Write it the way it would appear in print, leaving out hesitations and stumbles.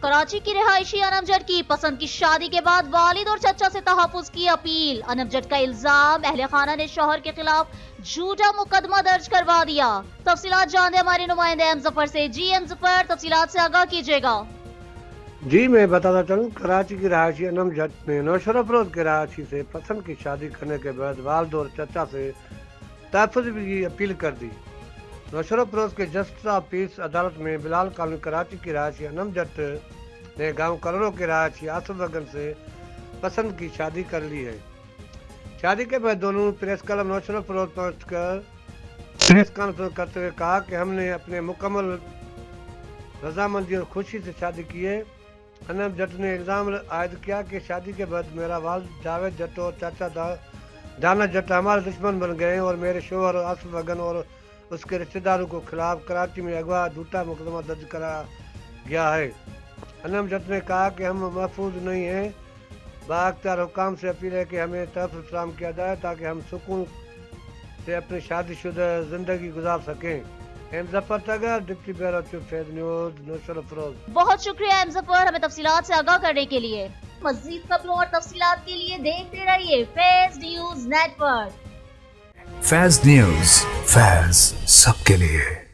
कराची की रिहायशी अनम जट की पसंद की शादी के बाद वालिद और चचा से तहफ्फुज की अपील। अनम जट का इल्जाम अहले खाना ने शौहर के खिलाफ झूठा मुकदमा दर्ज करवा दिया। तफसीलात जानते हमारे नुमाइंदे एम जफर से। जी एम जफर, तफसीलात से आगाह कीजिएगा। जी मैं बताता चलूँ, कराची की रहायशी अनम जट ने नौशर अफरोज के रहायशी से पसंद की शादी करने के बाद वालिद और चचा से तहफ्फुज की अपील कर दी। नौशर अफरोज के जस्टिस ऑफ पीस अदालत में बिलाल कॉलोनी कराची की रहायशी अनम जट ने गांव कलरों के रहायशी आसिफ वगन से पसंद की शादी कर ली है। शादी के बाद दोनों प्रेस क्लब नौशर अफरोज पहुँच कर प्रेस कॉन्फ्रेंस करते हुए कहा कि हमने अपने मुकम्मल रजामंदी और खुशी से शादी की है। अनम जट ने इल्ज़ाम आयद किया कि शादी के बाद मेरा वालिद जावेद जट और चाचा दाना जट हमारे दुश्मन बन गए और मेरे शोहर आसिफ वगन और उसके रिश्तेदारों को खिलाफ कराची में अगवा झूठा मुकदमा दर्ज करा गया है। अनम जट ने कहा कि हम महफूज नहीं हैं। बाख्तियार हुकाम से अपील है कि हमें तहफ़्फ़ुज़ फराहम किया जाए ताकि हम सुकून से अपनी शादीशुदा ज़िंदगी गुजार सकें। एम जफर तगर, डिप्टी ब्यूरो चीफ फैज़ न्यूज़, नौशर अफरोज। बहुत शुक्रिया एम जफर, हमें तफसीलात से आगाह करने के लिए। मज़ीद खबरों और तफसीलात के लिए देखते रहिए फैज़ न्यूज़ नेटवर्क। फैज़ न्यूज़, फैज़ सबके लिए।